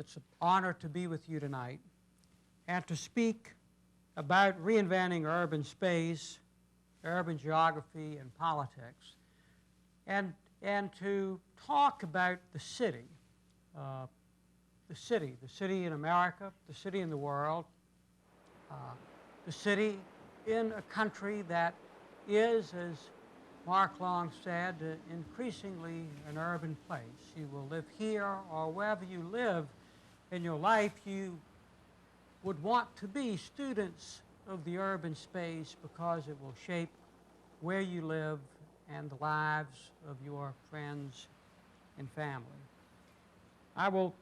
It's an honor to be with you tonight and to speak about reinventing urban space, urban geography, and politics, and to talk about the city in America, the city in the world, the city in a country that is, as Mark Long said, increasingly an urban place. You will live here or wherever you live in your life, you would want to be students of the urban space because it will shape where you live and the lives of your friends and family. I will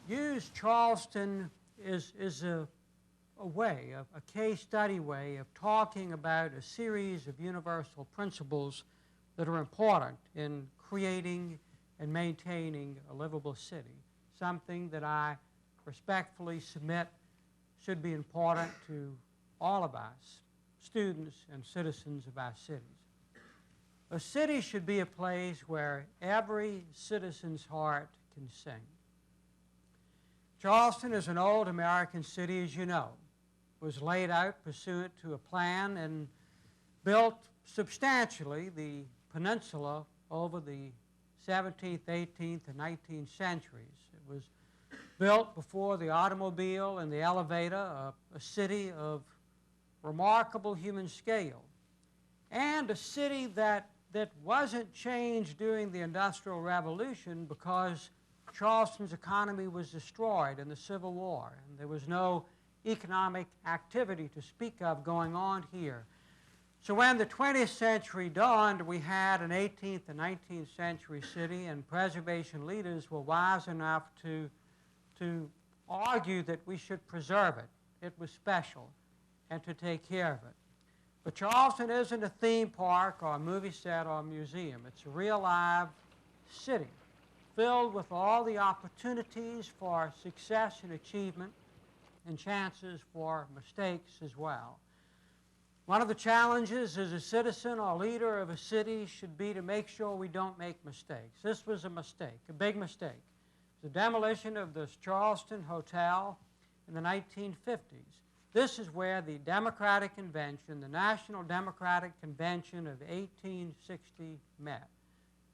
use Charleston as a case study way of talking about a series of universal principles that are important in creating and maintaining a livable city, something that I respectfully submit should be important to all of us, students and citizens of our cities. A city should be a place where every citizen's heart can sing. Charleston is an old American city, as you know. It was laid out pursuant to a plan and built substantially the peninsula over the 17th, 18th, and 19th centuries. It was built before the automobile and the elevator, a city of remarkable human scale, and a city that wasn't changed during the Industrial Revolution because Charleston's economy was destroyed in the Civil War, and there was no economic activity to speak of going on here. So when the 20th century dawned, we had an 18th and 19th century city, and preservation leaders were wise enough to argue that we should preserve it. It was special, and to take care of it. But Charleston isn't a theme park or a movie set or a museum. It's a real live city filled with all the opportunities for success and achievement and chances for mistakes as well. One of the challenges as a citizen or leader of a city should be to make sure we don't make mistakes. This was a mistake, a big mistake. The demolition of this Charleston Hotel in the 1950s. This is where the Democratic Convention, the National Democratic Convention of 1860 met.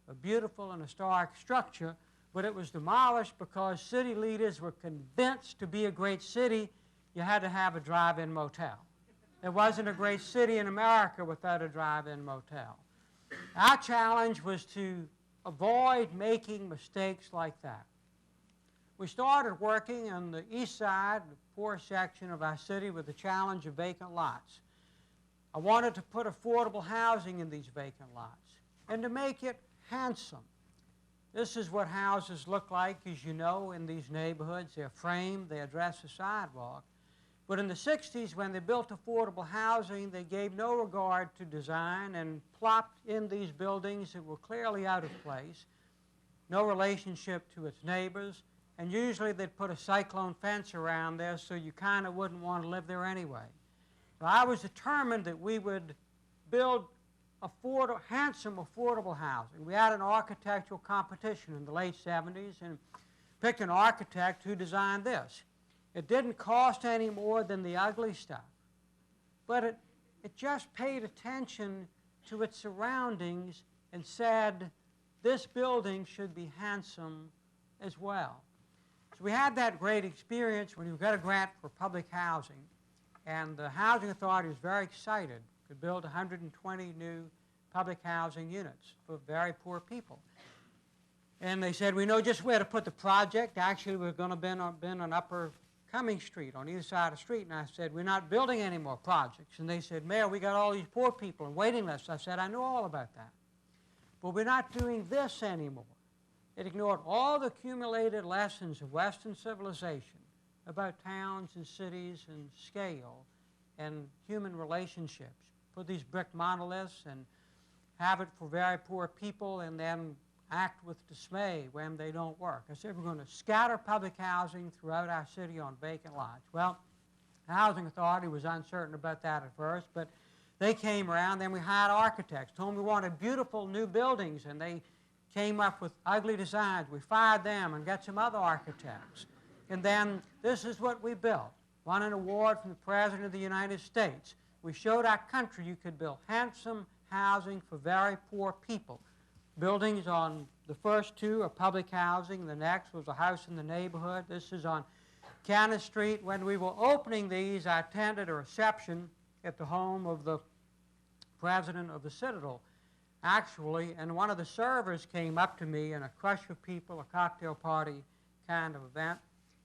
A beautiful and historic structure, but it was demolished because city leaders were convinced to be a great city, you had to have a drive-in motel. There wasn't a great city in America without a drive-in motel. Our challenge was to avoid making mistakes like that. We started working on the east side, the poor section of our city, with the challenge of vacant lots. I wanted to put affordable housing in these vacant lots and to make it handsome. This is what houses look like, as you know, in these neighborhoods. They're framed, they address the sidewalk. But in the 60s, when they built affordable housing, they gave no regard to design and plopped in these buildings that were clearly out of place, no relationship to its neighbors, and usually they'd put a cyclone fence around there so you kind of wouldn't want to live there anyway. But I was determined that we would build handsome, affordable housing. We had an architectural competition in the late 70s and picked an architect who designed this. It didn't cost any more than the ugly stuff, but it just paid attention to its surroundings and said, this building should be handsome as well. So we had that great experience when we got a grant for public housing, and the Housing Authority was very excited to build 120 new public housing units for very poor people. And they said, we know just where to put the project. Actually, we're going to be on Upper Cumming Street, on either side of the street. And I said, we're not building any more projects. And they said, Mayor, we got all these poor people on waiting lists. I said, I know all about that. But we're not doing this anymore. It ignored all the accumulated lessons of Western civilization about towns and cities and scale and human relationships. Put these brick monoliths and have it for very poor people and then act with dismay when they don't work. I said we're going to scatter public housing throughout our city on vacant lots. Well, the Housing Authority was uncertain about that at first, but they came around. Then we hired architects, told them we wanted beautiful new buildings, and they came up with ugly designs. We fired them and got some other architects. And then this is what we built. Won an award from the President of the United States. We showed our country you could build handsome housing for very poor people. Buildings on the first two are public housing. The next was a house in the neighborhood. This is on Cannon Street. When we were opening these, I attended a reception at the home of the president of the Citadel, actually, and one of the servers came up to me in a crush of people, a cocktail party kind of event,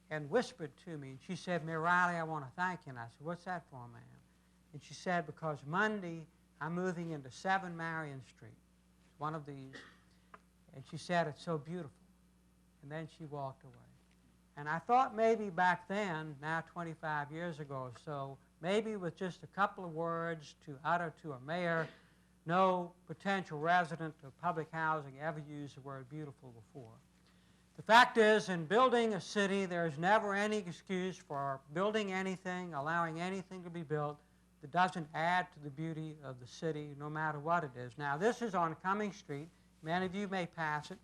and whispered to me, and she said, "Mayor Riley, I want to thank you." And I said, "What's that for, ma'am?" And she said, "Because Monday I'm moving into 7 Marion Street, one of these." And she said, "It's so beautiful." And then she walked away. And I thought maybe back then, now 25 years ago or so, maybe with just a couple of words to utter to a mayor, no potential resident of public housing ever used the word beautiful before. The fact is, in building a city, there is never any excuse for building anything, allowing anything to be built that doesn't add to the beauty of the city, no matter what it is. Now, this is on Cummings Street. Many of you may pass it.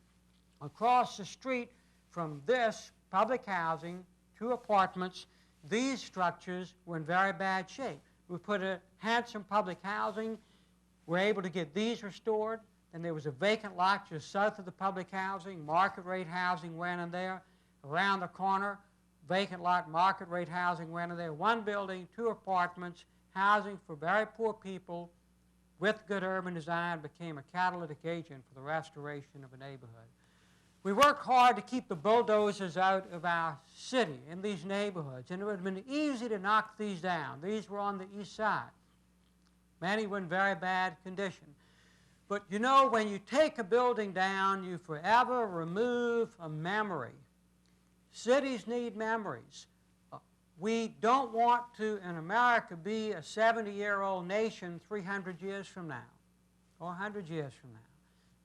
Across the street from this public housing, 2 apartments, these structures were in very bad shape. We put a handsome public housing. We're able to get these restored. And there was a vacant lot just south of the public housing. Market rate housing went in there. Around the corner, vacant lot, market rate housing went in there. 1 building, 2 apartments, housing for very poor people with good urban design became a catalytic agent for the restoration of a neighborhood. We worked hard to keep the bulldozers out of our city in these neighborhoods, and it would have been easy to knock these down. These were on the east side. Many were in very bad condition. But you know, when you take a building down, you forever remove a memory. Cities need memories. We don't want to, in America, be a 70-year-old nation 300 years from now or 100 years from now.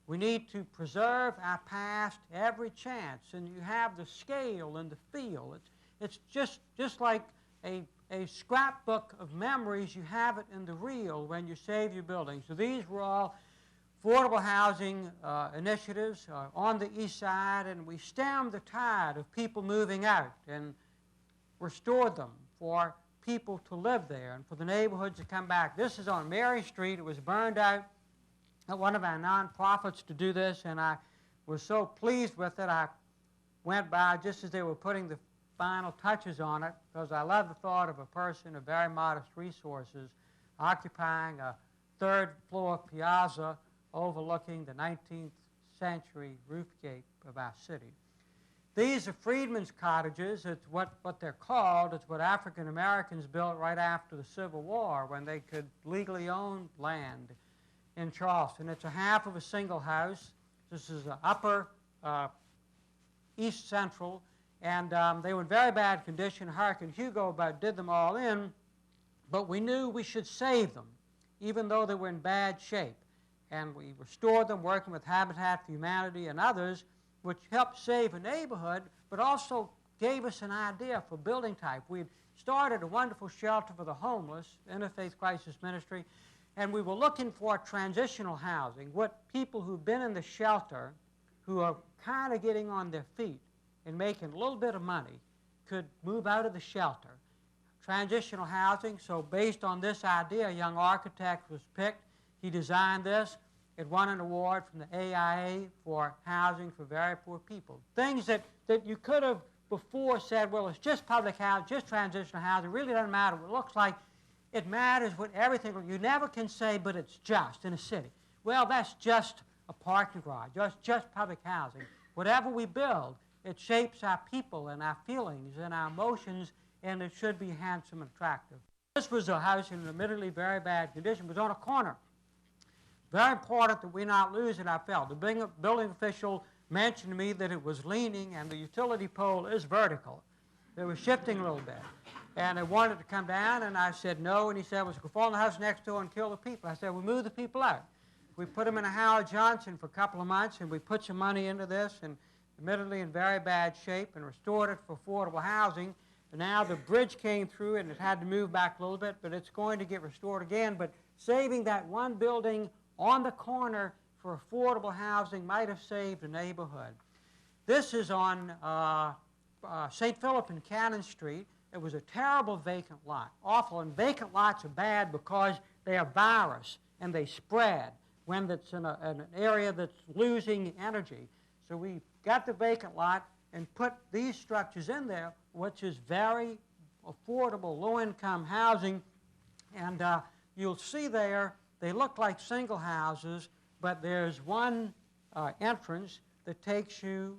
We need to preserve our past every chance, and you have the scale and the feel. It's just like a scrapbook of memories. You have it in the reel when you save your building. So these were all affordable housing initiatives on the east side, and we stemmed the tide of people moving out and restored them for people to live there and for the neighborhoods to come back. This is on Mary Street. It was burned out at one of our nonprofits to do this, and I was so pleased with it. I went by just as they were putting the final touches on it, because I love the thought of a person of very modest resources occupying a 3rd-floor piazza overlooking the 19th century roof gate of our city. These are freedmen's cottages. It's what they're called. It's what African Americans built right after the Civil War when they could legally own land in Charleston. It's a half of a single house. This is the upper east central, and they were in very bad condition. Hurricane Hugo about did them all in, but we knew we should save them, even though they were in bad shape. And we restored them, working with Habitat for Humanity and others, which helped save a neighborhood, but also gave us an idea for building type. We had started a wonderful shelter for the homeless, Interfaith Crisis Ministry, and we were looking for transitional housing, what people who've been in the shelter, who are kind of getting on their feet and making a little bit of money, could move out of the shelter. Transitional housing, so based on this idea, a young architect was picked. He designed this. It won an award from the AIA for housing for very poor people. Things that you could have before said, well, it's just public housing, just transitional housing. It really doesn't matter what it looks like. It matters what everything, you never can say, but it's just in a city. Well, that's just a parking garage, just public housing. Whatever we build, it shapes our people and our feelings and our emotions, and it should be handsome and attractive. This was a house in admittedly very bad condition. It was on a corner. Very important that we not lose it, I felt. The building official mentioned to me that it was leaning and the utility pole is vertical. It was shifting a little bit. And they wanted it to come down, and I said no, and he said, well, it's going to fall in the house next door and kill the people. I said, we move the people out. We put them in a Howard Johnson for a couple of months, and we put some money into this, and admittedly in very bad shape, and restored it for affordable housing. And now the bridge came through, and it had to move back a little bit, but it's going to get restored again. But saving that one building on the corner for affordable housing might have saved a neighborhood. This is on St. Philip and Cannon Street. It was a terrible vacant lot, awful, and vacant lots are bad because they are virus and they spread when it's in an area that's losing energy. So we got the vacant lot and put these structures in there, which is very affordable, low-income housing. And you'll see there, they look like single houses, but there's one entrance that takes you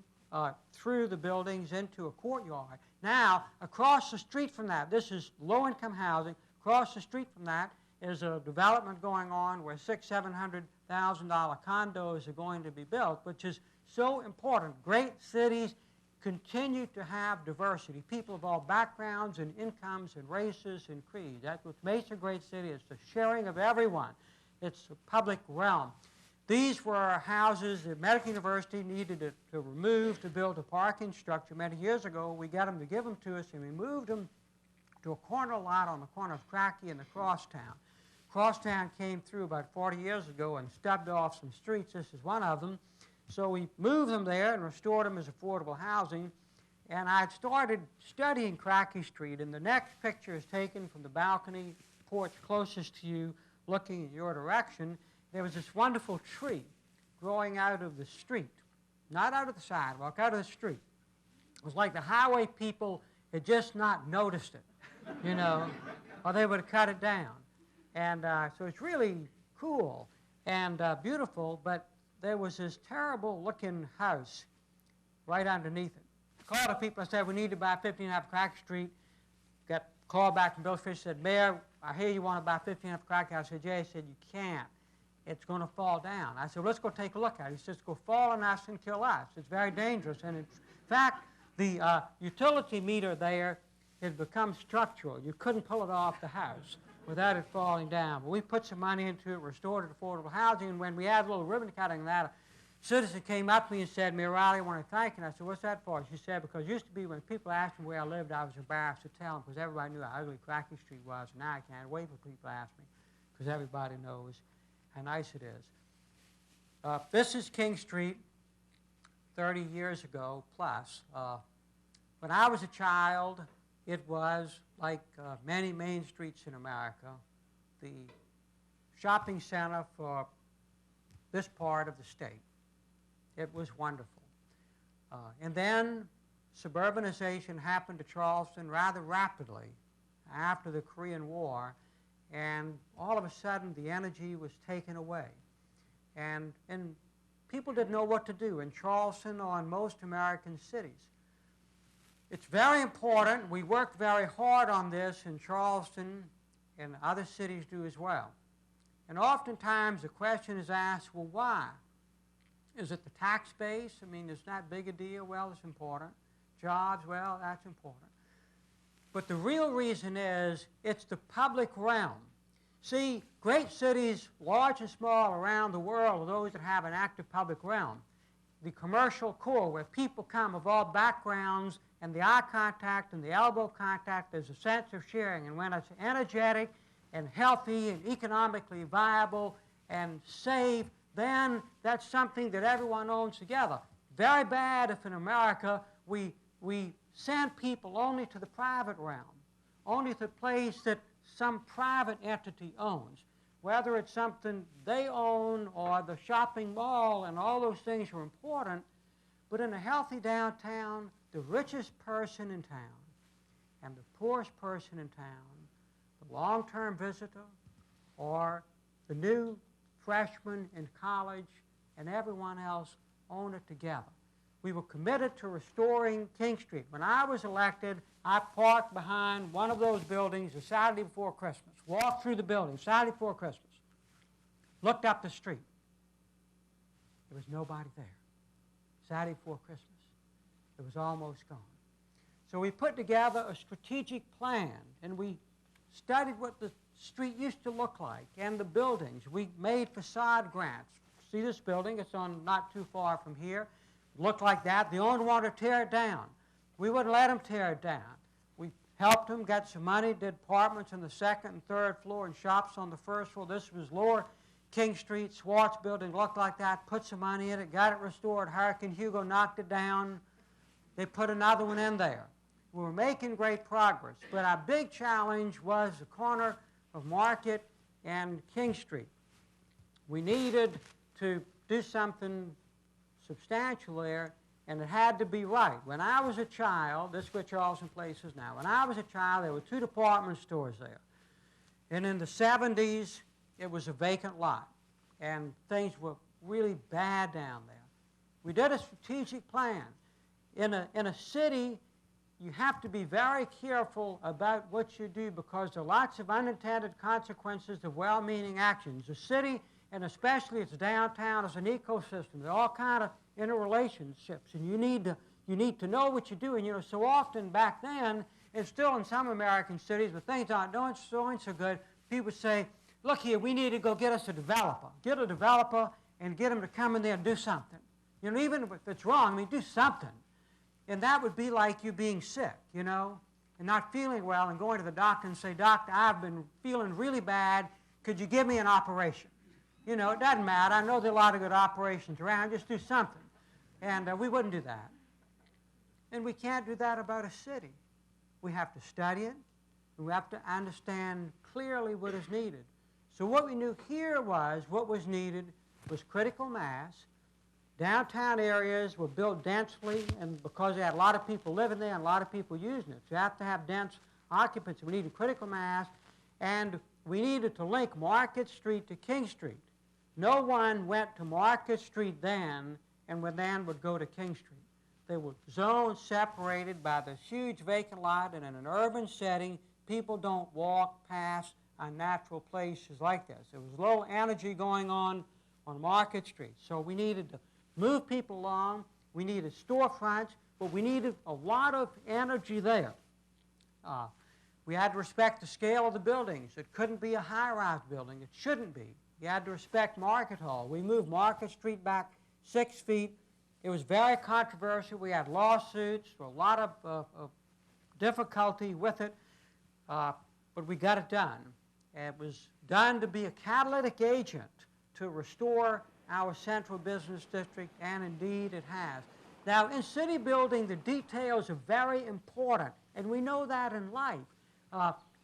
through the buildings into a courtyard. Now, across the street from that, this is low-income housing. Across the street from that is a development going on where $600,000 condos are going to be built, which is so important. Great cities continue to have diversity. People of all backgrounds and incomes and races and creeds. That's what makes a great city. It's the sharing of everyone. It's a public realm. These were houses that Medical University needed to remove to build a parking structure. Many years ago, we got them to give them to us, and we moved them to a corner lot on the corner of Cracky and the Crosstown. Crosstown came through about 40 years ago and stubbed off some streets. This is one of them. So we moved them there and restored them as affordable housing. And I started studying Cracky Street, and the next picture is taken from the balcony porch closest to you, looking in your direction. There was this wonderful tree growing out of the street, not out of the sidewalk, out of the street. It was like the highway people had just not noticed it, you know, or they would have cut it down. And so it's really cool and beautiful, but there was this terrible-looking house right underneath it. I called the people and said, we need to buy 1500 Cracky Street. Got a call back from Bill Fisher, said, Mayor, I hear you want to buy 1500 Cracky. I said, Jay, he said, you can't. It's going to fall down. I said, well, let's go take a look at it. He says, it's going to fall on us and kill us. It's very dangerous. And in fact, the utility meter there has become structural. You couldn't pull it off the house without it falling down. But we put some money into it, restored it to affordable housing, and when we had a little ribbon cutting that, a citizen came up to me and said, Mayor Riley, I want to thank you. And I said, what's that for? She said, because it used to be when people asked me where I lived, I was embarrassed to tell them because everybody knew how ugly Cracky Street was, and now I can't wait for people to ask me because everybody knows how nice it is. This is King Street 30 years ago plus. When I was a child, it was like many main streets in America, the shopping center for this part of the state. It was wonderful. And then suburbanization happened to Charleston rather rapidly after the Korean War, and all of a sudden the energy was taken away. And people didn't know what to do in Charleston or in most American cities. It's very important. We worked very hard on this in Charleston, and other cities do as well. And oftentimes the question is asked, well, why? Is it the tax base? I mean, is that big a deal? Well, it's important. Jobs, well, that's important. But the real reason is it's the public realm. See, great cities, large and small around the world, are those that have an active public realm. The commercial core, where people come of all backgrounds, and the eye contact and the elbow contact, there's a sense of sharing. And when it's energetic and healthy and economically viable and safe, then that's something that everyone owns together. Very bad if in America we send people only to the private realm, only to the place that some private entity owns, whether it's something they own or the shopping mall, and all those things are important. But in a healthy downtown, the richest person in town and the poorest person in town, the long-term visitor or the new freshman in college and everyone else own it together. We were committed to restoring King Street. When I was elected, I parked behind one of those buildings the Saturday before Christmas, walked through the building Saturday before Christmas, looked up the street. There was nobody there. Saturday before Christmas. It was almost gone. So we put together a strategic plan, and we studied what the street used to look like and the buildings. We made facade grants. See this building? It's on not too far from here. It looked like that. The owner wanted to tear it down. We wouldn't let him tear it down. We helped him, got some money, did apartments on the second and third floor and shops on the first floor. This was lower King Street, Swartz Building looked like that, put some money in it, got it restored. Hurricane Hugo knocked it down. They put another one in there. We were making great progress, but our big challenge was the corner of Market and King Street. We needed to do something substantial there, and it had to be right. When I was a child, this is where Charleston Place is now. When I was a child, there were 2 department stores there. And in the 70s, it was a vacant lot, and things were really bad down there. We did a strategic plan. In a city, you have to be very careful about what you do because there are lots of unintended consequences of well-meaning actions. A city, and especially its downtown, is an ecosystem. There are all kind of interrelationships, and you need to know what you're doing. You know, so often back then, and still in some American cities, but things aren't doing so good, people say, look here, we need to go get us a developer. Get a developer and get him to come in there and do something. You know, even if it's wrong, I mean, do something. And that would be like you being sick, you know, and not feeling well and going to the doctor and say, Doctor, I've been feeling really bad. Could you give me an operation? You know, it doesn't matter. I know there are a lot of good operations around. Just do something. And we wouldn't do that. And we can't do that about a city. We have to study it. And we have to understand clearly what is needed. So what we knew here was what was needed was critical mass. Downtown areas were built densely, and because they had a lot of people living there and a lot of people using it. So you have to have dense occupancy. We needed critical mass, and we needed to link Market Street to King Street. No one went to Market Street then and then would go to King Street. They were zones separated by this huge vacant lot, and in an urban setting, people don't walk past unnatural places like this. There was low energy going on Market Street. So we needed to move people along. We needed storefronts, but we needed a lot of energy there. We had to respect the scale of the buildings. It couldn't be a high-rise building. It shouldn't be. You had to respect Market Hall. We moved Market Street back 6 feet. It was very controversial. We had lawsuits, a lot of difficulty with it, but we got it done. It was done to be a catalytic agent to restore our central business district, and indeed it has. Now, in city building, the details are very important, and we know that in life.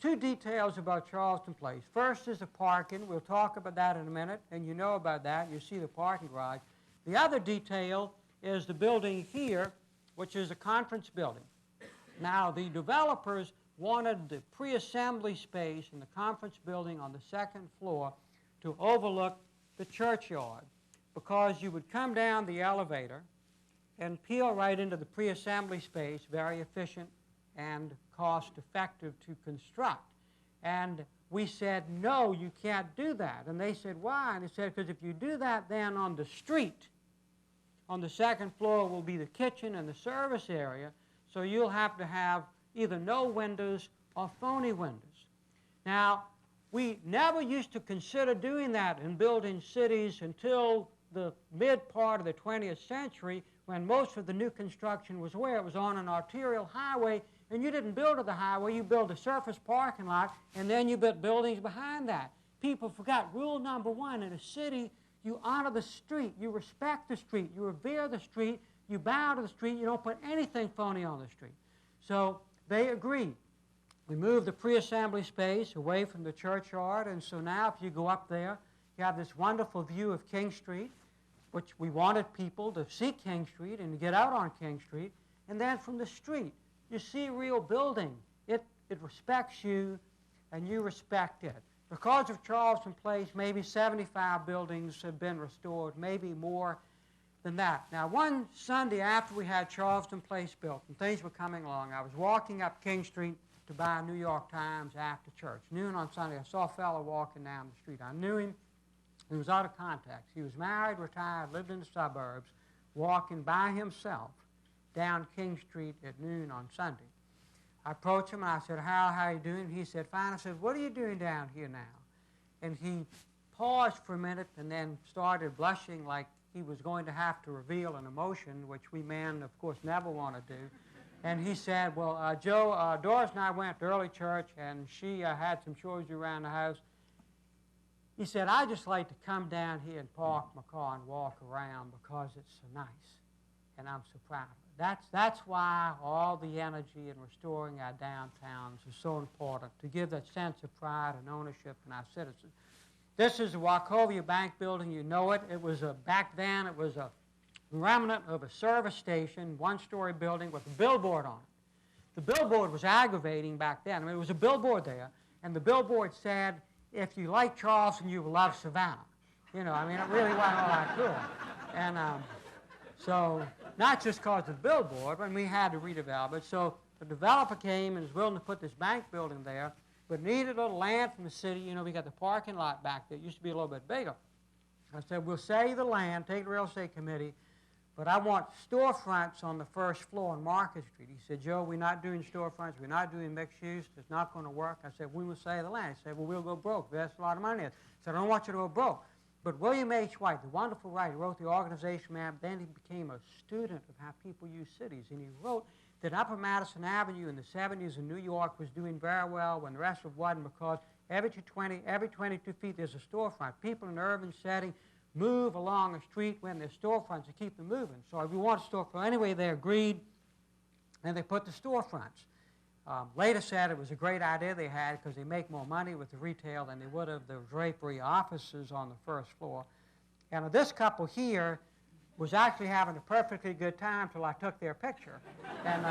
2 details about Charleston Place. First is the parking. We'll talk about that in a minute, and you know about that. You see the parking garage. The other detail is the building here, which is a conference building. Now, the developers wanted the pre-assembly space in the conference building on the 2nd floor to overlook the churchyard, because you would come down the elevator and peel right into the pre-assembly space, very efficient and cost-effective to construct. And we said, no, you can't do that. And they said, why? And they said, because if you do that, then on the street, on the 2nd floor will be the kitchen and the service area, so you'll have to have either no windows or phony windows. Now, we never used to consider doing that in building cities until the mid part of the 20th century, when most of the new construction was where? It was on an arterial highway, and you didn't build to the highway, you built a surface parking lot, and then you built buildings behind that. People forgot rule number 1 in a city: you honor the street, you respect the street, you revere the street, you bow to the street, you don't put anything phony on the street. So they agreed. We moved the pre-assembly space away from the churchyard, and so now if you go up there, you have this wonderful view of King Street, which we wanted people to see King Street and to get out on King Street. And then from the street, you see a real building. It respects you, and you respect it. Because of Charleston Place, maybe 75 buildings have been restored, maybe more than that. Now, one Sunday after we had Charleston Place built and things were coming along, I was walking up King Street to buy a New York Times after church. Noon on Sunday, I saw a fellow walking down the street. I knew him. He was out of contacts. He was married, retired, lived in the suburbs, walking by himself down King Street at noon on Sunday. I approached him and I said, how are you doing? He said, fine. I said, what are you doing down here now? And he paused for a minute and then started blushing like he was going to have to reveal an emotion, which we men, of course, never want to do. And he said, well, Joe, Doris and I went to early church, and she had some chores around the house. He said, I just like to come down here and park my car and walk around because it's so nice, and I'm so proud of it. That's why all the energy in restoring our downtowns is so important, to give that sense of pride and ownership in our citizens. This is the Wachovia Bank building. You know it. It was back then, it was a remnant of a service station, one-story building with a billboard on it. The billboard was aggravating back then. I mean, it was a billboard there, and the billboard said, if you like Charleston, you will love Savannah. You know, I mean, it really wasn't all that cool. And so, not just because of the billboard, but we had to redevelop it. So the developer came and was willing to put this bank building there, but needed a little land from the city. You know, we got the parking lot back there. It used to be a little bit bigger. I said, we'll save the land, take the real estate committee, but I want storefronts on the first floor on Market Street. He said, Joe, we're not doing storefronts. We're not doing mixed use. It's not going to work. I said, we will save the land. He said, well, we'll go broke. That's a lot of money. I said, I don't want you to go broke. But William H. White, the wonderful writer, he wrote the organization map. Then he became a student of how people use cities. And he wrote that Upper Madison Avenue in the 70s in New York was doing very well when the rest of it wasn't, because every 22 feet there's a storefront. People in an urban setting move along a street when there's storefronts to keep them moving. So if you want a storefront, anyway, they agreed, and they put the storefronts. Later said it was a great idea they had, because they make more money with the retail than they would have the drapery offices on the first floor. And this couple here was actually having a perfectly good time till I took their picture. And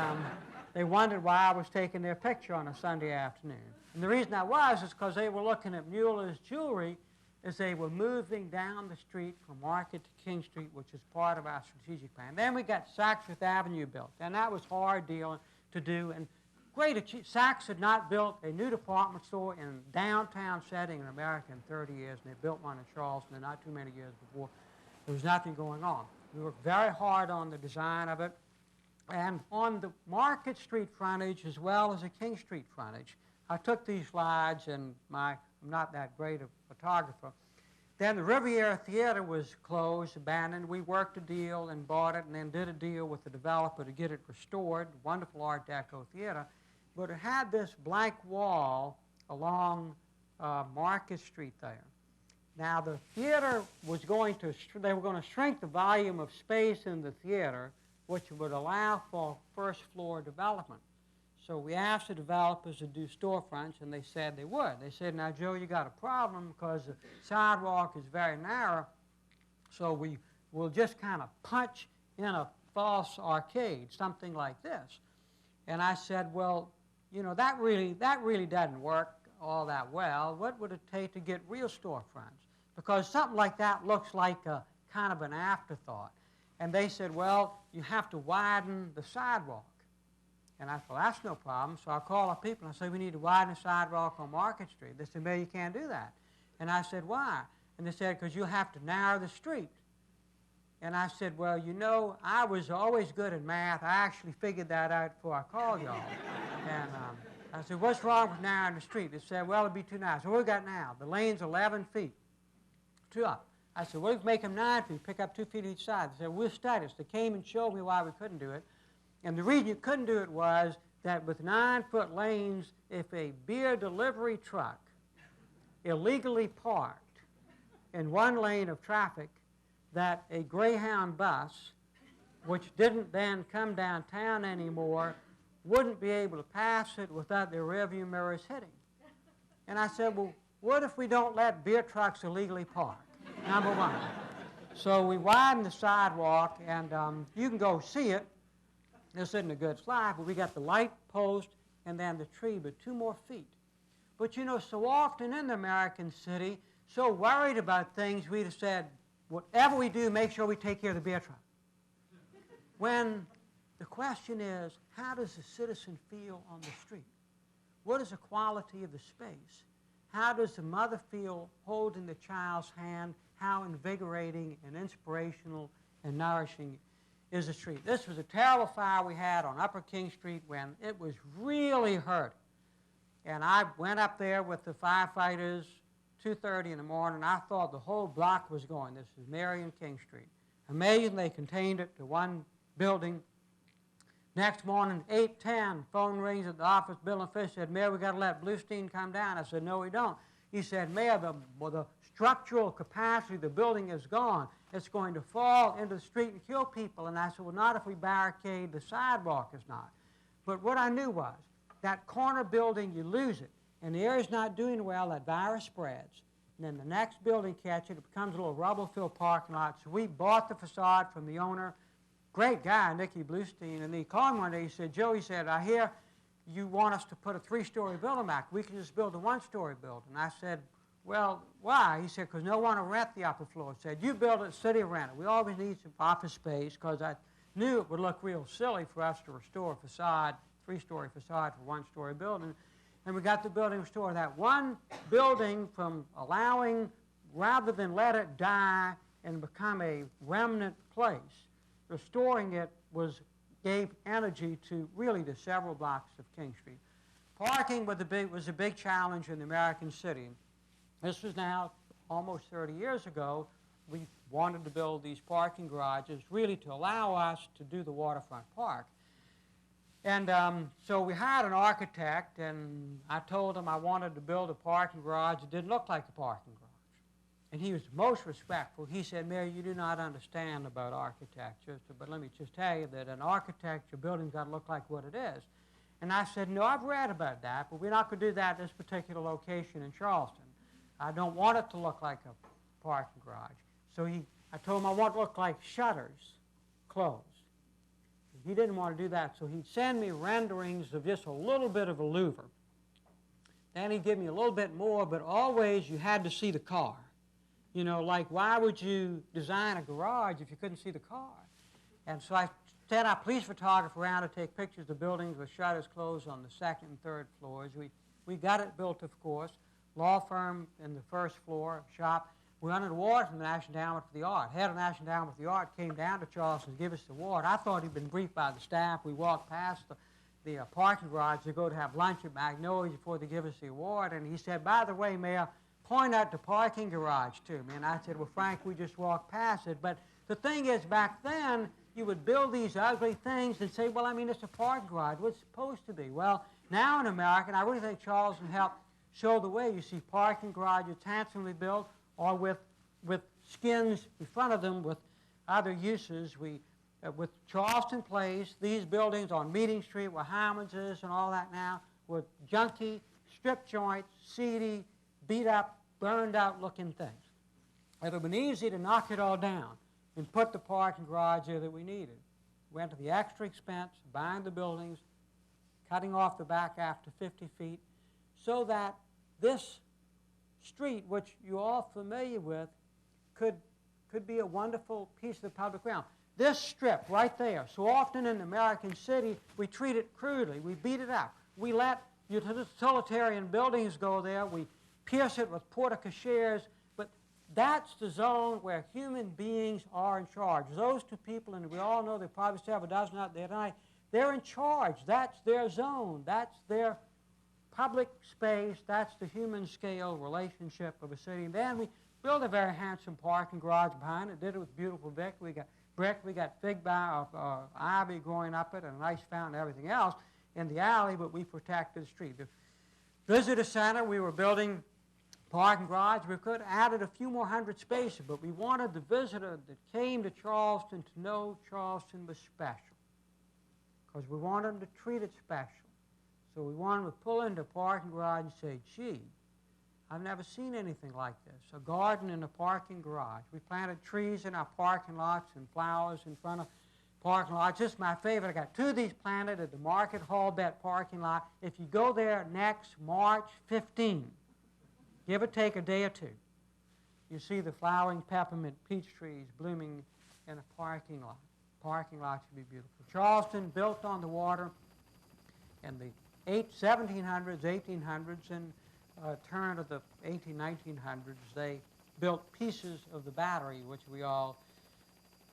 they wondered why I was taking their picture on a Sunday afternoon. And the reason I was is because they were looking at Mueller's jewelry as they were moving down the street from Market to King Street, which is part of our strategic plan. Then we got Saks Fifth Avenue built, and that was hard deal to do. And great achievement. Saks had not built a new department store in a downtown setting in America in 30 years, and they built one in Charleston not too many years before. There was nothing going on. We worked very hard on the design of it, and on the Market Street frontage as well as the King Street frontage. I took these slides, and I'm not that great a photographer. Then the Riviera Theater was closed, abandoned. We worked a deal and bought it, and then did a deal with the developer to get it restored. Wonderful Art Deco theater. But it had this blank wall along Market Street there. Now the theater was they were going to shrink the volume of space in the theater, which would allow for first floor development. So we asked the developers to do storefronts, and they said they would. They said, now, Joe, you got a problem because the sidewalk is very narrow, so we will just kind of punch in a false arcade, something like this. And I said, well, you know, that really doesn't work all that well. What would it take to get real storefronts? Because something like that looks like a kind of an afterthought. And they said, well, you have to widen the sidewalk. And I thought, that's no problem. So I called our people and I said, we need to widen the sidewalk on Market Street. They said, no, you can't do that. And I said, why? And they said, because you'll have to narrow the street. And I said, well, you know, I was always good at math. I actually figured that out before I called y'all. And I said, what's wrong with narrowing the street? They said, well, it'd be too narrow. So what we got now? The lane's 11 feet. Two up. I said, well, if we make them 9 feet, pick up 2 feet each side. They said, we'll study it. So they came and showed me why we couldn't do it. And the reason you couldn't do it was that with 9-foot lanes, if a beer delivery truck illegally parked in one lane of traffic, that a Greyhound bus, which didn't then come downtown anymore, wouldn't be able to pass it without their rearview mirrors hitting. And I said, well, what if we don't let beer trucks illegally park? Number one. So we widened the sidewalk, and you can go see it. This isn't a good slide, but we got the light post and then the tree, but 2 more feet. But you know, so often in the American city, so worried about things, we'd have said, whatever we do, make sure we take care of the beer truck. When the question is, how does the citizen feel on the street? What is the quality of the space? How does the mother feel holding the child's hand? How invigorating and inspirational and nourishing is the street? This was a terrible fire we had on Upper King Street when it was really hurt. And I went up there with the firefighters 2:30 in the morning. I thought the whole block was going. This is Marion King Street. Amazing, they contained it to one building. Next morning, 8:10, phone rings at the office. Bill and Fish said, Mayor, we got to let Bluestein come down. I said, no, we don't. He said, Mayor, the structural capacity of the building is gone. It's going to fall into the street and kill people. And I said, well, not if we barricade the sidewalk, is not. But what I knew was that corner building, you lose it. And the area's not doing well, that virus spreads. And then the next building catches it, it becomes a little rubble-filled parking lot. So we bought the facade from the owner. Great guy, Nicky Bluestein. And he called me one day, he said, Joe, he said, I hear you want us to put a 3-story building back. We can just build a 1-story building. And I said, well, why? He said, because no one will rent the upper floor. He said, you build it, city will rent it. We always need some office space because I knew it would look real silly for us to restore a facade, 3-story facade for a 1-story building. And we got the building restored. That one building from allowing, rather than let it die and become a remnant place, restoring it gave energy to really the several blocks of King Street. Parking was a big challenge in the American city. This was now almost 30 years ago. We wanted to build these parking garages really to allow us to do the waterfront park. And so we hired an architect, and I told him I wanted to build a parking garage that didn't look like a parking garage. And he was most respectful. He said, Mayor, you do not understand about architecture, but let me just tell you that an architecture building's got to look like what it is. And I said, no, I've read about that, but we're not going to do that at this particular location in Charleston. I don't want it to look like a parking garage. So I told him I want it to look like shutters closed. He didn't want to do that, so he'd send me renderings of just a little bit of a louver. Then he'd give me a little bit more, but always you had to see the car. You know, like, why would you design a garage if you couldn't see the car? And so I sent our police photographer around to take pictures of buildings with shutters closed on the 2nd and 3rd floors. We got it built, of course. Law firm in the 1st floor, shop. We went an award from the National Endowment for the Art. Head of the National Endowment for the Art came down to Charleston to give us the award. I thought he'd been briefed by the staff. We walked past the parking garage to go to have lunch at Magnolia's before they give us the award. And he said, by the way, Mayor, point out the parking garage to me. And I said, well, Frank, we just walked past it. But the thing is, back then, you would build these ugly things and say, well, I mean, it's a parking garage. What's it supposed to be? Well, now in America, and I really think Charleston helped show the way. You see parking garages handsomely built, or with skins in front of them with other uses. With Charleston Place, these buildings on Meeting Street where Harmon's is and all that now were junky, strip joints, seedy, beat up, burned out looking things. It would have been easy to knock it all down and put the parking garage there that we needed. Went to the extra expense, buying the buildings, cutting off the back after 50 feet, so that this street, which you're all familiar with, could be a wonderful piece of the public realm. This strip right there, so often in the American city, we treat it crudely. We beat it up. We let utilitarian buildings go there. We pierce it with porte-cocheres. But that's the zone where human beings are in charge. Those two people, and we all know there are probably several dozen out there tonight, they're in charge. That's their zone. That's their public space. That's the human scale relationship of a city. And then we built a very handsome parking garage behind it. Did it with beautiful brick. We got fig bough, ivy growing up it, and a nice fountain and everything else in the alley, but we protected the street. The visitor center, we were building parking garage. We could have added a few more hundred spaces, but we wanted the visitor that came to Charleston to know Charleston was special, because we wanted them to treat it special. So we wanted them to pull into a parking garage and say, gee, I've never seen anything like this, a garden in a parking garage. We planted trees in our parking lots and flowers in front of parking lots. This is my favorite. I got 2 of these planted at the Market Hall Bet parking lot. If you go there next March 15, give or take a day or 2, you see the flowering peppermint peach trees blooming in a parking lot. Parking lot should be beautiful. Charleston, built on the water in the 1700s, 1800s, and turn of the 1900s, they built pieces of the Battery, which we all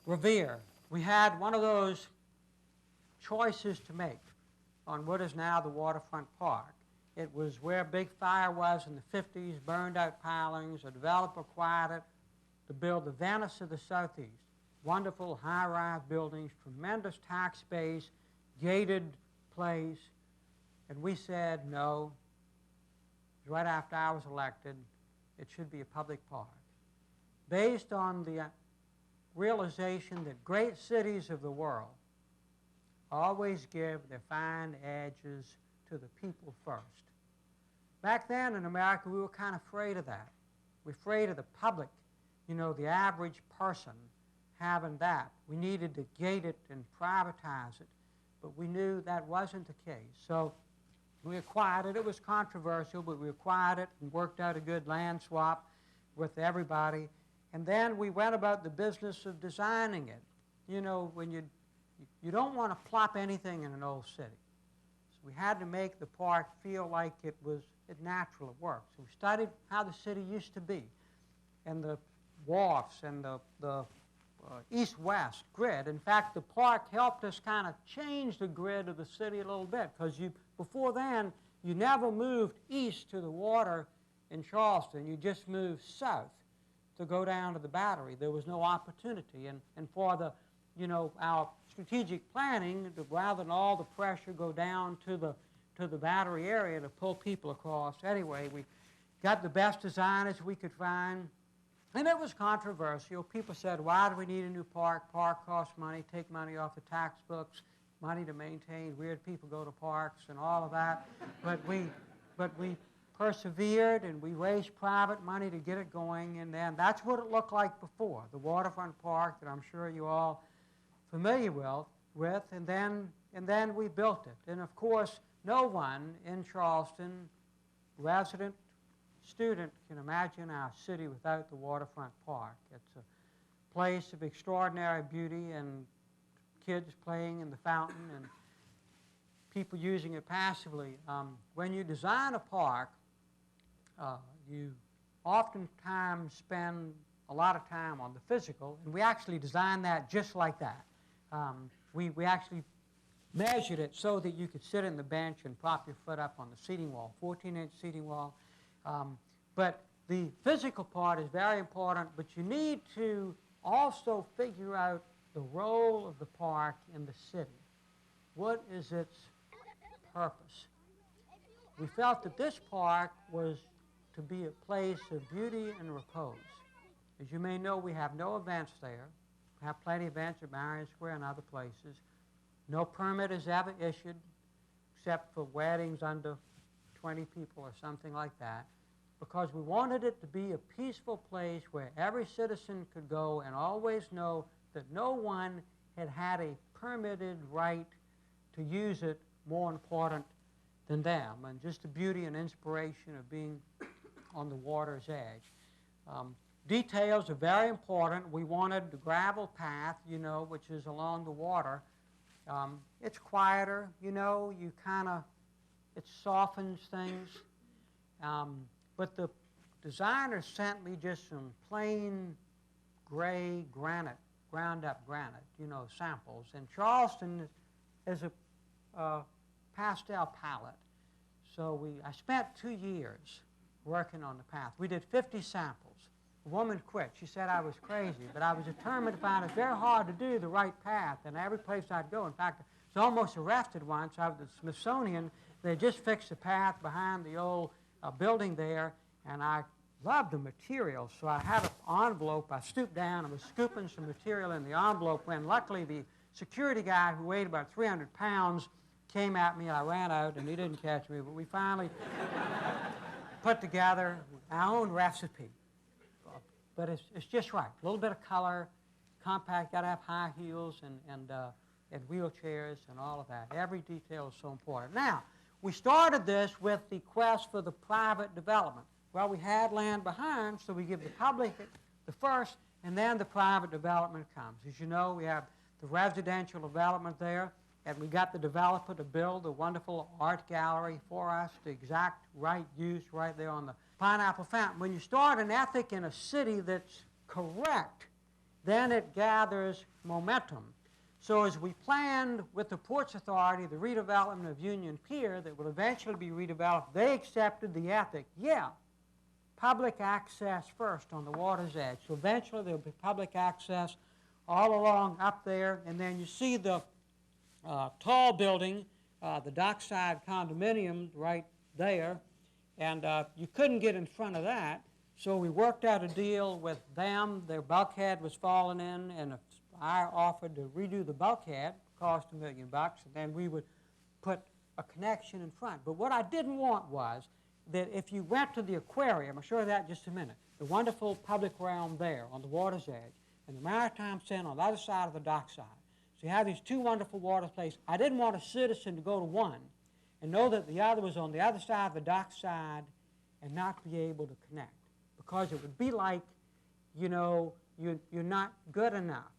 revere. We had one of those choices to make on what is now the waterfront park. It was where Big Fire was in the 50s, burned out pilings. A developer acquired it to build the Venice of the Southeast. Wonderful high-rise buildings, tremendous tax base, gated place. And we said no. Right after I was elected, it should be a public park, based on the realization that great cities of the world always give their fine edges to the people first. Back then in America, we were kind of afraid of that. We're afraid of the public, you know, the average person having that. We needed to gate it and privatize it, but we knew that wasn't the case. So we acquired it. It was controversial, but we acquired it and worked out a good land swap with everybody. And then we went about the business of designing it. You know, when you don't want to plop anything in an old city. So we had to make the park feel like it was natural at work. So we studied how the city used to be, and the wharfs and the east-west grid. In fact, the park helped us kind of change the grid of the city a little bit, because before then, you never moved east to the water in Charleston. You just moved south to go down to the Battery. There was no opportunity. And for the, you know, our strategic planning, rather than all the pressure go down to the Battery area to pull people across. Anyway, we got the best designers we could find, and it was controversial. People said, why do we need a new park? Park costs money, take money off the tax books, money to maintain, weird people go to parks and all of that. But we persevered, and we raised private money to get it going, and then that's what it looked like before, the waterfront park that I'm sure you all familiar with, and then we built it. And of course, no one in Charleston, resident, student, can imagine our city without the waterfront park. It's a place of extraordinary beauty, and kids playing in the fountain and people using it passively. When you design a park, you oftentimes spend a lot of time on the physical, and we actually designed that just like that. We actually measured it so that you could sit in the bench and prop your foot up on the seating wall, 14-inch seating wall. But the physical part is very important, but you need to also figure out the role of the park in the city. What is its purpose? We felt that this park was to be a place of beauty and repose. As you may know, we have no events there. We have plenty of events at Marion Square and other places. No permit is ever issued, except for weddings under 20 people or something like that, because we wanted it to be a peaceful place where every citizen could go and always know that no one had a permitted right to use it more important than them, and just the beauty and inspiration of being on the water's edge. Details are very important. We wanted the gravel path, you know, which is along the water. It's quieter, you know, it softens things. But the designer sent me just some plain gray granite, ground-up granite, you know, samples. And Charleston is a pastel palette. So I spent 2 years working on the path. We did 50 samples. The woman quit. She said I was crazy, but I was determined to find it very hard to do the right path, and every place I'd go. In fact, I was almost arrested once. I was at the Smithsonian. They just fixed the path behind the old building there, and I loved the material, so I had an envelope. I stooped down and was scooping some material in the envelope when luckily the security guy, who weighed about 300 pounds, came at me. I ran out, and he didn't catch me, but we finally put together our own recipe. But it's just right. A little bit of color, compact, got to have high heels and wheelchairs and all of that. Every detail is so important. Now, we started this with the quest for the private development. Well, we had land behind, so we give the public the first, and then the private development comes. As you know, we have the residential development there, and we got the developer to build a wonderful art gallery for us, the exact right use right there on the Pineapple Fountain. When you start an ethic in a city that's correct, then it gathers momentum. So as we planned with the Ports Authority, the redevelopment of Union Pier that will eventually be redeveloped, they accepted the ethic. Yeah, public access first on the water's edge. So eventually there'll be public access all along up there, and then you see the tall building, the dockside condominium right there, and you couldn't get in front of that, So we worked out a deal with them. Their bulkhead was falling in, and I offered to redo the bulkhead, cost $1 million, and then we would put a connection in front. But what I didn't want was that if you went to the aquarium, I'll show you that in just a minute, the wonderful public realm there on the water's edge, and the Maritime Center on the other side of the dockside. So you have these two wonderful water places. I didn't want a citizen to go to one and know that the other was on the other side of the dockside and not be able to connect, because it would be like, you know, you're not good enough.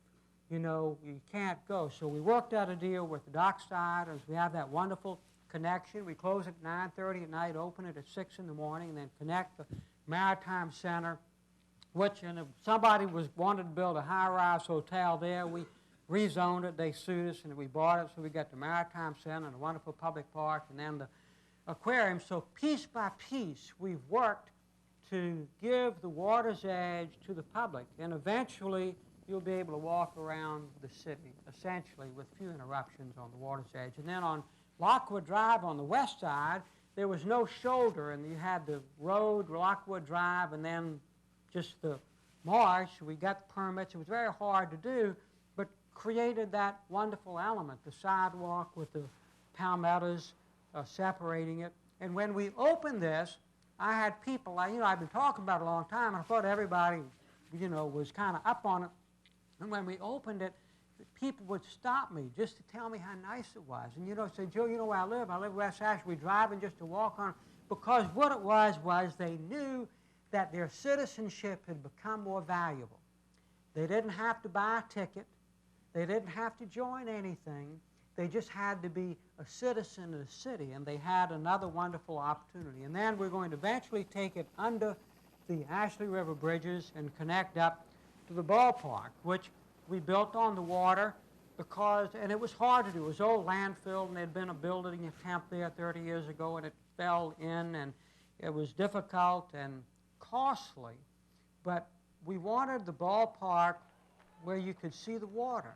You know, you can't go. So we worked out a deal with the dockside, as we have that wonderful connection. We close at 9:30 at night, open it at 6 in the morning, and then connect the Maritime Center, which, and if somebody wanted to build a high-rise hotel there, we rezoned it. They sued us, and we bought it, so we got the Maritime Center and a wonderful public park, and then the aquarium. So piece by piece, we've worked to give the water's edge to the public, and eventually you'll be able to walk around the city, essentially, with few interruptions on the water's edge. And then on Lockwood Drive on the west side, there was no shoulder, and you had the road, Lockwood Drive, and then just the marsh. We got the permits. It was very hard to do, but created that wonderful element, the sidewalk with the palmettos separating it. And when we opened this, I had people, I've been talking about it a long time, and I thought everybody, was kind of up on it. And when we opened it, people would stop me just to tell me how nice it was. And, say, Joe, you know where I live? I live in West Ashland. We're driving just to walk on it. Because what it was they knew that their citizenship had become more valuable. They didn't have to buy a ticket. They didn't have to join anything. They just had to be a citizen of the city, and they had another wonderful opportunity. And then we're going to eventually take it under the Ashley River bridges and connect up to the ballpark, which we built on the water because, and it was hard to do. It was old landfill, and there'd been a building attempt there 30 years ago, and it fell in, and it was difficult and costly. But we wanted the ballpark where you could see the water.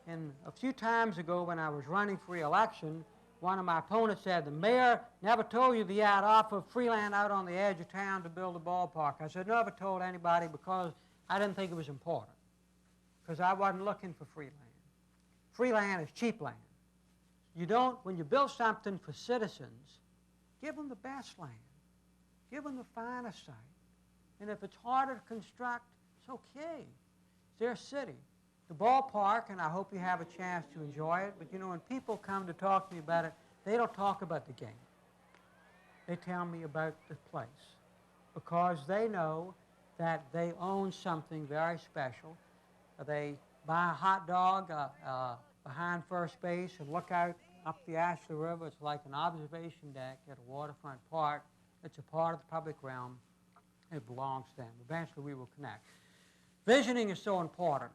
And a few times ago when I was running for re-election, one of my opponents said, the mayor never told you that he had offered free land out on the edge of town to build a ballpark. I said, never told anybody because I didn't think it was important, because I wasn't looking for free land. Free land is cheap land. You don't, when you build something for citizens, give them the best land. Give them the finest site. And if it's harder to construct, it's okay. It's their city. The ballpark, and I hope you have a chance to enjoy it, but when people come to talk to me about it, they don't talk about the game. They tell me about the place, because they know that they own something very special. They buy a hot dog behind first base and look out up the Ashley River. It's like an observation deck at a waterfront park. It's a part of the public realm. It belongs to them. Eventually we will connect. Visioning is so important.